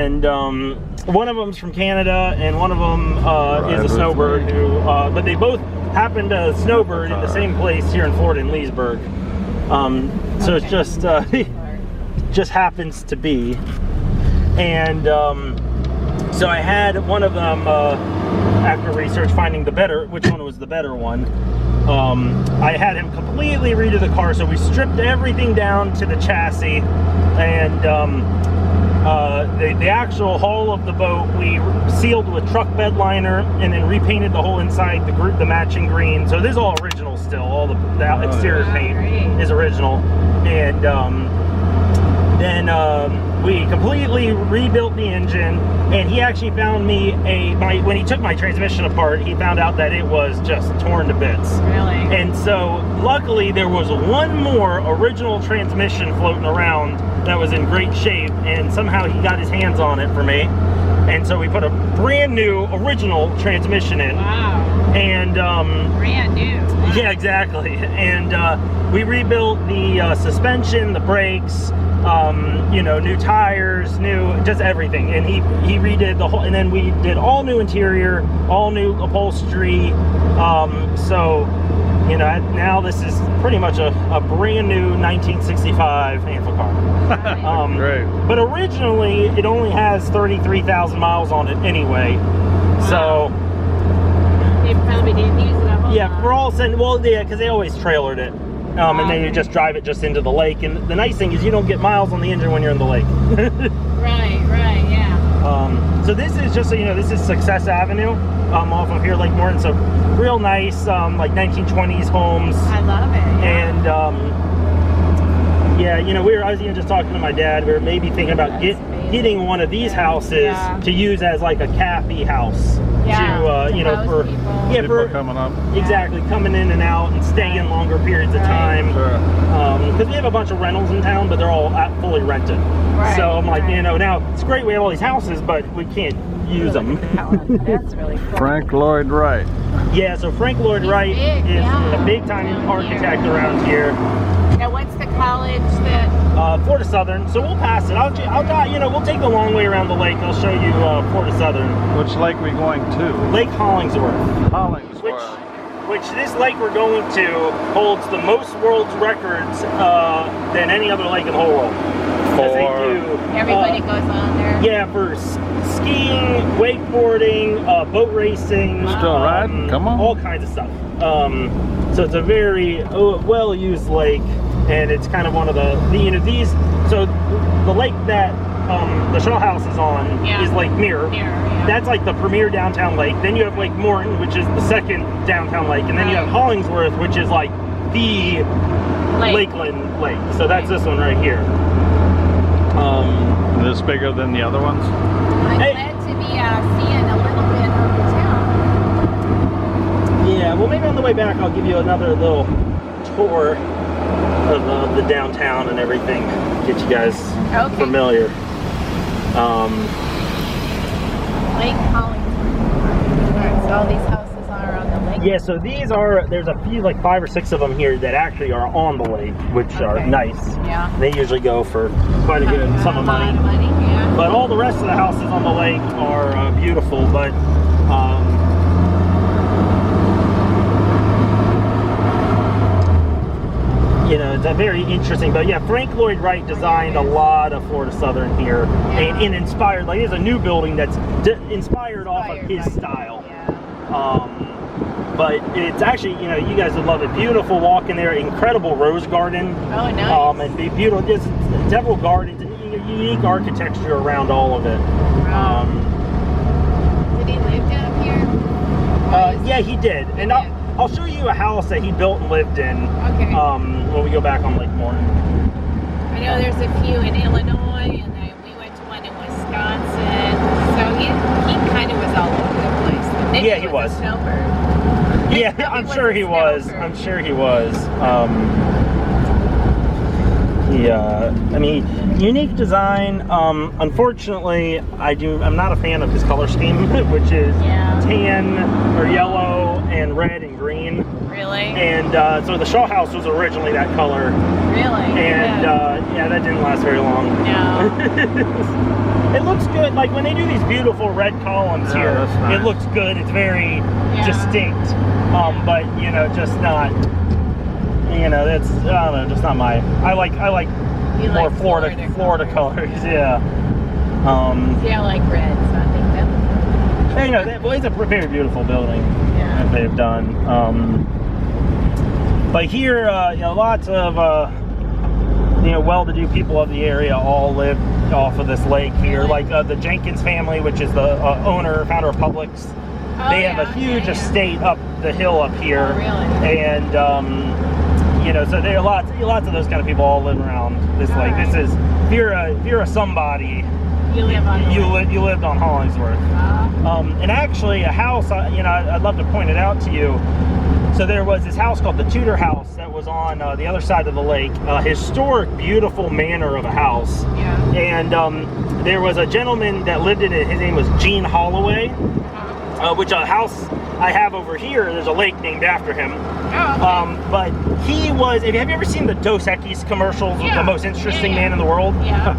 And one of them's from Canada, and one of them is a snowbird. But they both happen to snowbird in the same place here in Florida, in Leesburg. So it's just just happens to be. And so I had one of them after research, finding which one was the better one. I had him completely redo the car, so we stripped everything down to the chassis, and the actual hull of the boat we sealed with truck bed liner, and then repainted the whole inside the matching green. So this is all original still. All the exterior paint is original, and then we completely rebuilt the engine. And he actually found me when he took my transmission apart, he found out that it was just torn to bits. Really? And so luckily there was one more original transmission floating around that was in great shape, and somehow he got his hands on it for me. And so we put a brand new original transmission in. Wow. And brand new. Wow. Yeah, exactly. And we rebuilt the suspension, the brakes, you know, new tires, just everything. And he redid the whole, and then we did all new interior, all new upholstery. So, you know, now this is pretty much a brand new 1965 Amphicar. Great. But originally it only has 33,000 miles on it anyway. Wow. So they probably didn't use it a whole yeah, lot. for all yeah, because they always trailered it. And then you just drive it just into the lake. And the nice thing is you don't get miles on the engine when you're in the lake. Right, yeah. So this is, just so you know, this is Success Avenue off of here, Lake Morton. So real nice, like 1920s homes. I love it. Yeah. And yeah, you know, I was even just talking to my dad. We were maybe thinking about getting one of these houses to use as like a cafe house. To you know, for people coming up. Exactly, coming in and out and staying longer periods of time. Sure. Because we have a bunch of rentals in town, but they're all fully rented. Right. So I'm like, you know, now it's great we have all these houses, but we can't use them. That's really cool. Frank Lloyd Wright. Yeah, so Frank Lloyd Wright is a big time architect around here. Now, what's the college that? Florida Southern. So we'll pass it. I'll you know, we'll take the long way around the lake. I'll show you Florida Southern. Which lake are we going to? Lake Hollingsworth. Hollingsworth. Which this lake we're going to holds the most world's records than any other lake in the whole world. Everybody goes on there. Yeah, for skiing, wakeboarding, boat racing. Still riding? Come on. All kinds of stuff. So it's a very well-used lake, and it's kind of one of you know, these. So the lake that the Tudor House is on is Lake Mirror. That's like the premier downtown lake. Then you have Lake Morton, which is the second downtown lake, and then you have Hollingsworth, which is like the Lakeland lake. So that's this one right here. Is this bigger than the other ones? I'm glad to be seeing a little bit of the town. Yeah, well, maybe on the way back I'll give you another little tour of the downtown and everything. Get you guys familiar. Lake Hollingsworth. Alright, so all these houses are on the lake? Yeah, so these there's a few, like 5 or 6 of them here that actually are on the lake, which are nice. Yeah. They usually go for quite a good sum of money. Yeah. But all the rest of the houses on the lake are beautiful, but you know, it's a very interesting, but yeah, Frank Lloyd Wright designed a lot of Florida Southern here, and inspired, like, there's a new building that's inspired off of his style. But it's actually, you know, you guys would love it. Beautiful walk in there, incredible rose garden. Oh, nice. And beautiful, just several gardens, and unique architecture around all of it. Did he live down here? Yeah, he did. And I'll show you a house that he built and lived in when we go back on Lake Morton. I know there's a few in Illinois, and we went to one in Wisconsin. So he kind of was all over the place. Maybe he was. A snowbird. Yeah, I'm sure he was. I'm sure he was. I mean, unique design. Unfortunately, I'm not a fan of his color scheme, which is tan or yellow and red and green. Really? And so the Shaw House was originally that color. Really? And yeah, that didn't last very long. No. It looks good. Like when they do these beautiful red columns here, that's nice. it looks good. It's very distinct. But you know, just not. You know, that's I don't know, just not my. I like You more like Florida colors. Yeah. See, I like red, so I think that. You know, well, it's a very beautiful building that they've done. But here, you know, lots of you know, well-to-do people of the area all live off of this lake here. Like the Jenkins family, which is the founder of Publix. They have a huge estate up the hill up here. Oh, really? And you know, so there are lots of those kind of people all live around this lake. This is if you're a somebody. You live on. You lived on Hollingsworth. And actually, a house. You know, I'd love to point it out to you. So there was this house called the Tudor House that was on the other side of the lake. A historic, beautiful manor of a house. Yeah. And there was a gentleman that lived in it. His name was Gene Holloway, which a house I have over here. There's a lake named after him. Oh, okay. But he was. Have you ever seen the Dos Equis commercials? The most interesting man in the world. Yeah.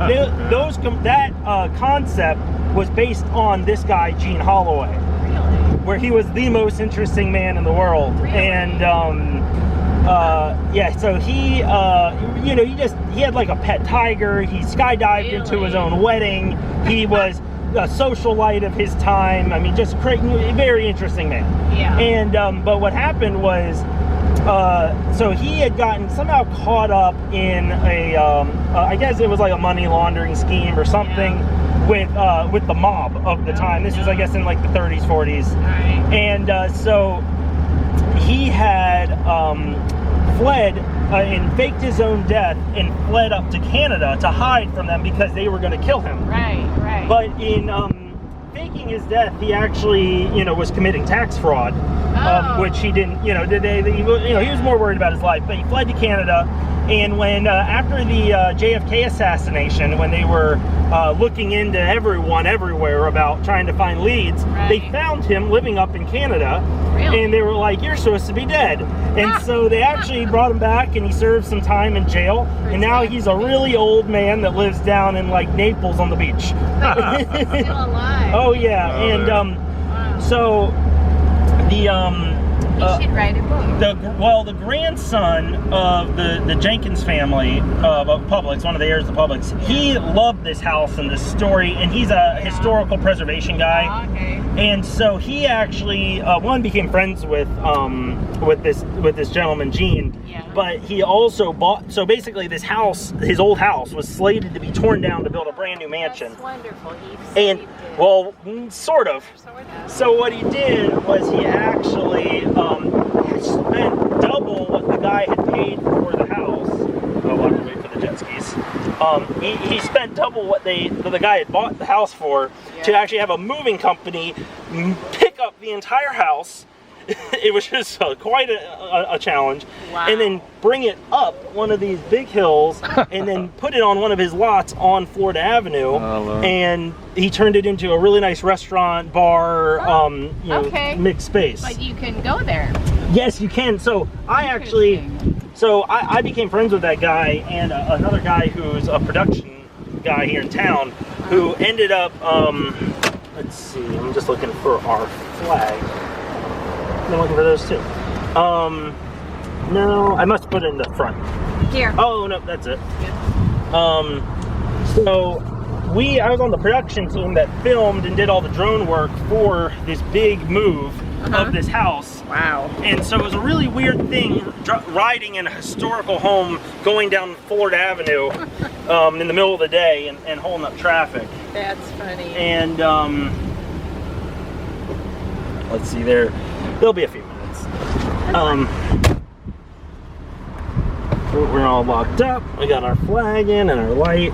That concept was based on this guy, Gene Holloway. Where he was the most interesting man in the world. Really? And yeah, so he you know, he had like a pet tiger. He skydived into his own wedding. He was a socialite of his time. I mean, just a very interesting man. Yeah. And but what happened was so he had gotten somehow caught up in a I guess it was like a money laundering scheme or something. With the mob of the time. This is, I guess, in like the 30s, 40s. Right. And so he had fled and faked his own death and fled up to Canada to hide from them because they were going to kill him. Right. But in faking his death, he actually, you know, was committing tax fraud, which he didn't, you know, he was more worried about his life. But he fled to Canada. And when after the JFK assassination, when they were looking into everyone everywhere about trying to find leads, they found him living up in Canada. Really? And they were like, "You're supposed to be dead." And so they actually brought him back, and he served some time in jail. And now he's a really old man that lives down in like Naples on the beach. Still alive. Oh yeah, and so the you should write a book. The grandson of the Jenkins family of Publix, one of the heirs of Publix, he loved this house and this story, and he's a historical preservation guy. Okay. And so he actually became friends with this gentleman Gene. Yeah. But he also bought. So basically, this house, his old house, was slated to be torn down to build a brand new mansion. That's wonderful. Well, sort of. So what he did was he actually spent double what the guy had paid for the house. Oh, while we wait for the jet skis. He spent double what the guy had bought the house for to actually have a moving company pick up the entire house. It was just quite a challenge. Wow. And then bring it up one of these big hills and then put it on one of his lots on Florida Avenue. And he turned it into a really nice restaurant, bar, mixed space. But you can go there. Yes, you can. So I became friends with that guy and another guy who's a production guy here in town who ended up, let's see, I'm just looking for our flag. I'm looking for those too. No, I must put it in the front. Here. Oh no, that's it. So I was on the production team that filmed and did all the drone work for this big move of this house. Wow. And so it was a really weird thing riding in a historical home, going down Florida Avenue in the middle of the day and holding up traffic. That's funny. And let's see, there'll be a few minutes. We're all locked up. We got our flag in and our light.